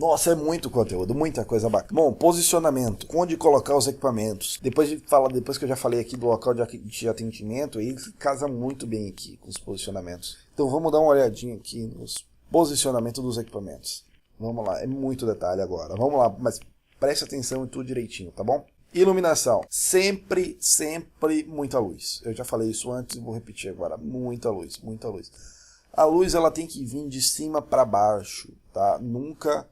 Nossa, é muito conteúdo, muita coisa bacana. Bom, posicionamento, onde colocar os equipamentos. Depois que eu já falei aqui do local de atendimento, ele casa muito bem aqui com os posicionamentos. Então vamos dar uma olhadinha aqui nos posicionamentos dos equipamentos. Vamos lá, é muito detalhe agora. Vamos lá, mas preste atenção em tudo direitinho, tá bom? Iluminação, sempre muita luz. Eu já falei isso antes e vou repetir agora. Muita luz, muita luz. A luz ela tem que vir de cima para baixo, tá? Nunca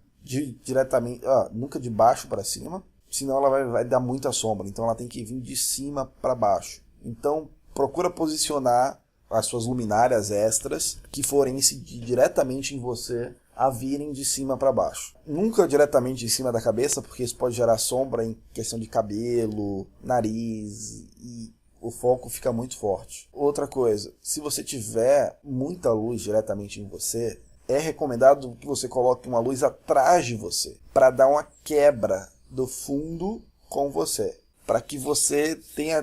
nunca de baixo para cima, senão ela vai dar muita sombra. Então ela tem que vir de cima para baixo. Então procura posicionar as suas luminárias extras que forem incidir diretamente em você a virem de cima para baixo. Nunca diretamente em cima da cabeça, porque isso pode gerar sombra em questão de cabelo, nariz, e o foco fica muito forte. Outra coisa, se você tiver muita luz diretamente em você, é recomendado que você coloque uma luz atrás de você, para dar uma quebra do fundo com você, para que você tenha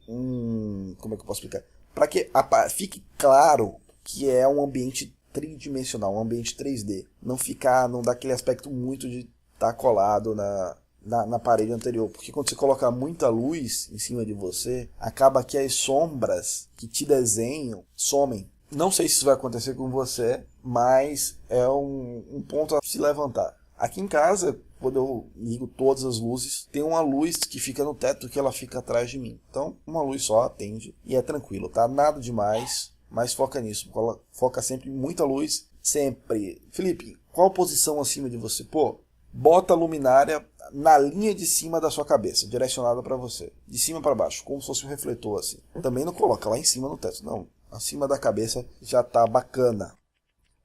como é que eu posso explicar? Para que fique claro que é um ambiente tridimensional, um ambiente 3D. Não dá aquele aspecto muito de estar colado na parede anterior. Porque quando você coloca muita luz em cima de você, acaba que as sombras que te desenham somem. Não sei se isso vai acontecer com você, mas é um ponto a se levantar. Aqui em casa, quando eu ligo todas as luzes, tem uma luz que fica no teto que ela fica atrás de mim. Então, uma luz só atende e é tranquilo, tá? Nada demais. Mas foca nisso, foca sempre em muita luz, sempre. Felipe, qual posição acima de você? Pô, bota a luminária na linha de cima da sua cabeça, direcionada para você. De cima para baixo, como se fosse um refletor assim. Também não coloca lá em cima no teto, não. Acima da cabeça já tá bacana.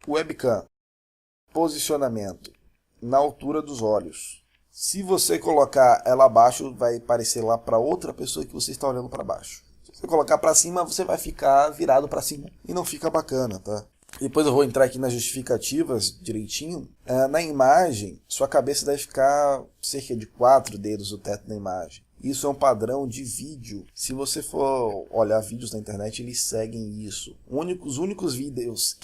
Webcam, posicionamento, na altura dos olhos. Se você colocar ela abaixo, vai aparecer lá para outra pessoa que você está olhando para baixo. Se você colocar para cima, você vai ficar virado para cima e não fica bacana, tá? Depois eu vou entrar aqui nas justificativas direitinho. Na imagem, sua cabeça deve ficar cerca de 4 dedos do teto da imagem. Isso é um padrão de vídeo. Se você for olhar vídeos na internet, eles seguem isso. Os únicos vídeos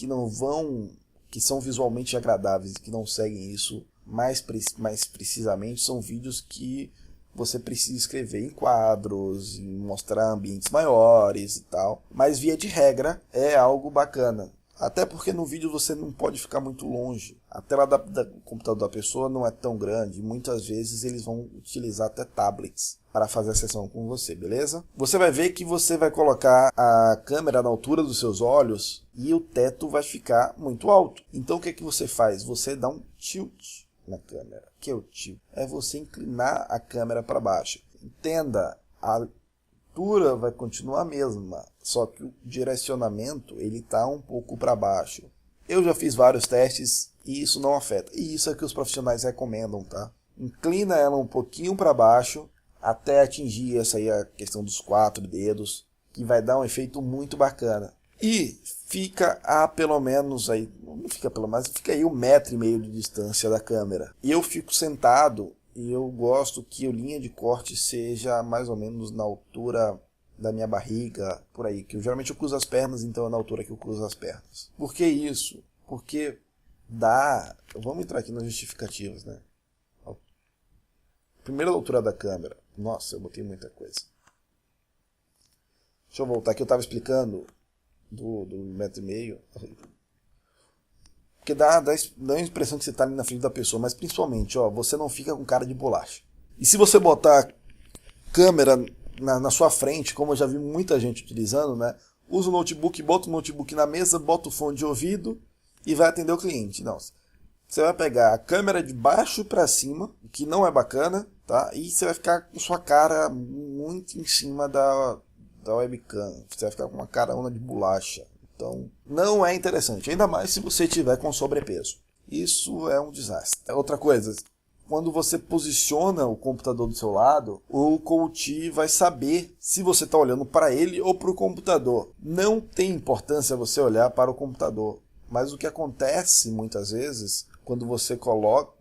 que são visualmente agradáveis e que não seguem isso mais precisamente são vídeos que você precisa escrever em quadros, mostrar ambientes maiores e tal. Mas via de regra é algo bacana. Até porque no vídeo você não pode ficar muito longe. A tela do computador da pessoa não é tão grande. Muitas vezes eles vão utilizar até tablets para fazer a sessão com você, beleza? Você vai ver que você vai colocar a câmera na altura dos seus olhos e o teto vai ficar muito alto. Então o que é que você faz? Você dá um tilt na câmera. Que é o tilt? É você inclinar a câmera para baixo. Entenda, a altura vai continuar a mesma, só que o direcionamento ele está um pouco para baixo. Eu já fiz vários testes e isso não afeta. E isso é que os profissionais recomendam, tá? Inclina ela um pouquinho para baixo até atingir essa aí a questão dos 4 dedos, que vai dar um efeito muito bacana. E fica a pelo menos aí, não fica pelo menos, fica aí 1,5 metro de distância da câmera. E eu fico sentado e eu gosto que a linha de corte seja mais ou menos na altura da minha barriga, por aí. Que geralmente eu cruzo as pernas, então é na altura que eu cruzo as pernas. Por que isso? Porque vamos entrar aqui nas justificativas, né? Primeiro, a altura da câmera. Nossa, eu botei muita coisa. Deixa eu voltar aqui, eu estava explicando do 1,5 metro. Porque dá a impressão que você está ali na frente da pessoa, mas principalmente, ó, você não fica com cara de bolacha. E se você botar câmera na sua frente, como eu já vi muita gente utilizando, né? Usa o notebook, bota o notebook na mesa, bota o fone de ouvido e vai atender o cliente. Não, você vai pegar a câmera de baixo para cima, que não é bacana, tá? E você vai ficar com sua cara muito em cima da webcam. Você vai ficar com uma carona de bolacha. Então, não é interessante. Ainda mais se você tiver com sobrepeso. Isso é um desastre. Outra coisa, quando você posiciona o computador do seu lado, o coach vai saber se você está olhando para ele ou para o computador. Não tem importância você olhar para o computador. Mas o que acontece muitas vezes, quando você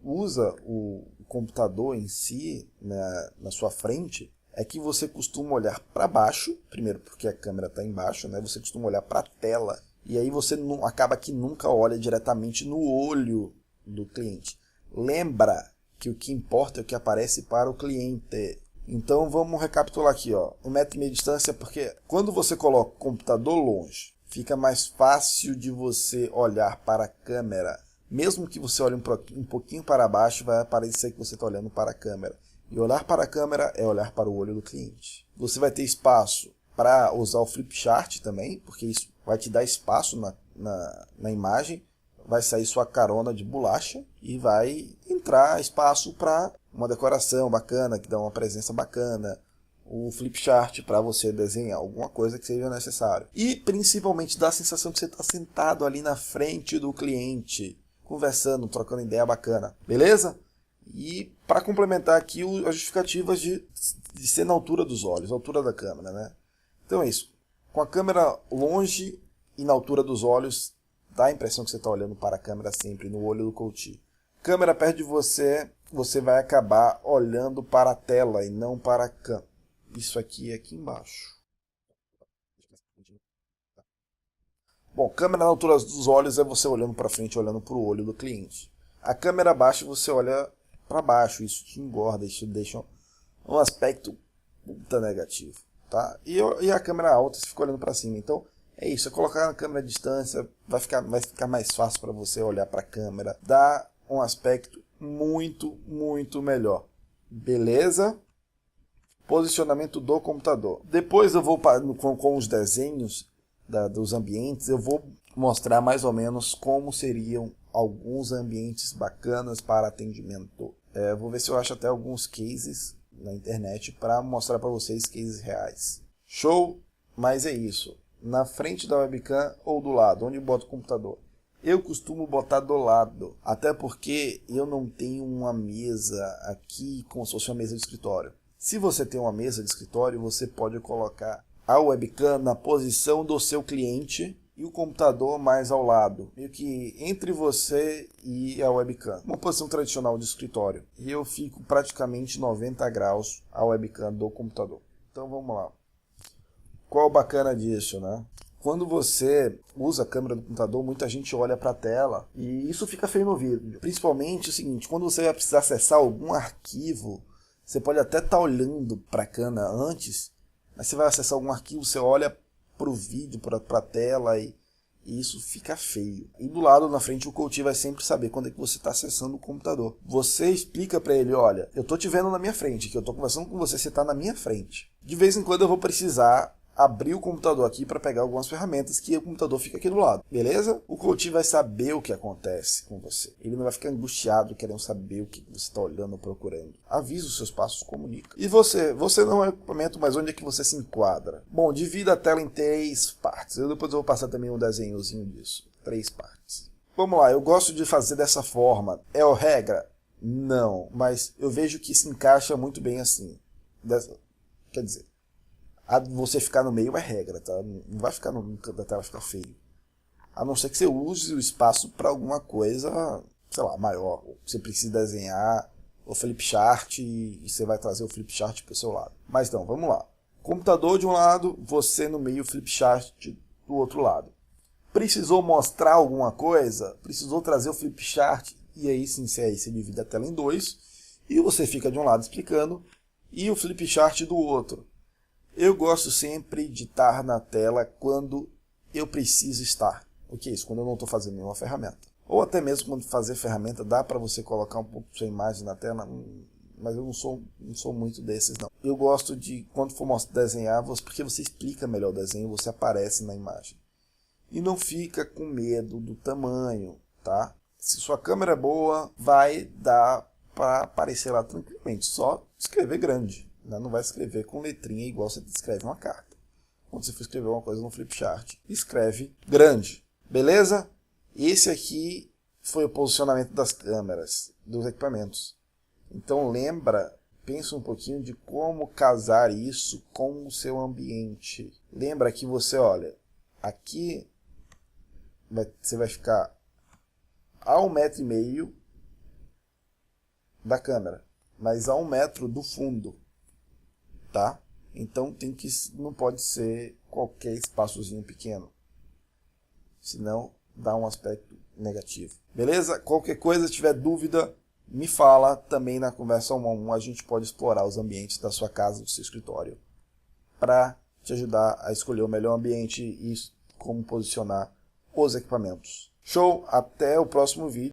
usa o computador em si na sua frente, é que você costuma olhar para baixo, primeiro porque a câmera está embaixo, né? Você costuma olhar para a tela, e aí você acaba que nunca olha diretamente no olho do cliente. Lembra que o que importa é o que aparece para o cliente. Então vamos recapitular aqui, ó. 1,5 m de distância, porque quando você coloca o computador longe, fica mais fácil de você olhar para a câmera. Mesmo que você olhe um pouquinho para baixo, vai parecer que você está olhando para a câmera. E olhar para a câmera é olhar para o olho do cliente. Você vai ter espaço para usar o flip chart também, porque isso vai te dar espaço na imagem. Vai sair sua carona de bolacha e vai entrar espaço para uma decoração bacana, que dá uma presença bacana. O flip chart para você desenhar alguma coisa que seja necessário. E principalmente dá a sensação que você está sentado ali na frente do cliente, conversando, trocando ideia bacana. Beleza? E para complementar aqui as justificativas de ser na altura dos olhos, altura da câmera, né? Então é isso. Com a câmera longe e na altura dos olhos, dá a impressão que você está olhando para a câmera sempre, no olho do coach. Câmera perto de você, você vai acabar olhando para a tela e não para a câmera. Isso aqui é aqui embaixo. Bom, câmera na altura dos olhos é você olhando para frente, olhando para o olho do cliente. A câmera abaixo você olha para baixo, isso te engorda, isso deixa um aspecto puta negativo, tá? E a câmera alta você fica olhando para cima, então é isso, é colocar na câmera à distância, vai ficar mais fácil para você olhar para a câmera, dá um aspecto muito melhor, beleza? Posicionamento do computador. Depois eu vou com os desenhos dos ambientes, eu vou mostrar mais ou menos como seriam alguns ambientes bacanas para atendimento. Vou ver se eu acho até alguns cases na internet para mostrar para vocês cases reais. Show? Mas é isso. Na frente da webcam ou do lado, onde bota o computador? Eu costumo botar do lado, até porque eu não tenho uma mesa aqui como se fosse uma mesa de escritório. Se você tem uma mesa de escritório, você pode colocar a webcam na posição do seu cliente e o computador mais ao lado, meio que entre você e a webcam. Uma posição tradicional de escritório. E eu fico praticamente 90 graus a webcam do computador. Então vamos lá. Qual o bacana disso, né? Quando você usa a câmera do computador, muita gente olha para a tela e isso fica feio no vídeo. Principalmente o seguinte, quando você vai precisar acessar algum arquivo, você pode até estar olhando para a câmera antes, mas você vai acessar algum arquivo, você olha para o vídeo, para a tela e isso fica feio. E do lado, na frente, o coach vai sempre saber quando é que você está acessando o computador. Você explica para ele, olha, eu estou te vendo na minha frente, que eu estou conversando com você, você está na minha frente. De vez em quando eu vou precisar abrir o computador aqui para pegar algumas ferramentas que o computador fica aqui do lado, beleza? O coach vai saber o que acontece com você. Ele não vai ficar angustiado querendo saber o que você está olhando ou procurando. Avisa os seus passos, comunica. E você não é equipamento, mas onde é que você se enquadra? Bom, divida a tela em 3 partes. Depois eu vou passar também um desenhozinho disso. 3 partes. Vamos lá, eu gosto de fazer dessa forma. É a regra? Não, mas eu vejo que se encaixa muito bem assim. Quer dizer, você ficar no meio é regra, tá? Não vai ficar no canto da tela, ficar feio. A não ser que você use o espaço para alguma coisa, sei lá, maior. Você precisa desenhar o flip chart e você vai trazer o flip chart para o seu lado. Mas não, vamos lá. Computador de um lado, você no meio, flip chart do outro lado. Precisou mostrar alguma coisa? Precisou trazer o flip chart? E aí sim, você divide a tela em 2 e você fica de um lado explicando e o flip chart do outro. Eu gosto sempre de estar na tela quando eu preciso estar. O que é isso? Quando eu não estou fazendo nenhuma ferramenta. Ou até mesmo quando fazer ferramenta, dá para você colocar um pouco sua imagem na tela, mas eu não sou muito desses não. Eu gosto de, quando for desenhar, porque você explica melhor o desenho, você aparece na imagem. E não fica com medo do tamanho, tá? Se sua câmera é boa, vai dar para aparecer lá tranquilamente, só escrever grande. Não vai escrever com letrinha igual você escreve uma carta. Quando você for escrever uma coisa no flipchart, escreve grande. Beleza? Esse aqui foi o posicionamento das câmeras, dos equipamentos. Então pensa um pouquinho de como casar isso com o seu ambiente. Lembra que você, olha, aqui você vai ficar a 1,5 m da câmera, mas a 1 metro do fundo. Tá? Então não pode ser qualquer espaçozinho pequeno, senão dá um aspecto negativo. Beleza? Qualquer coisa, se tiver dúvida, me fala também na conversa 1 a 1, a gente pode explorar os ambientes da sua casa, do seu escritório, para te ajudar a escolher o melhor ambiente e como posicionar os equipamentos. Show! Até o próximo vídeo.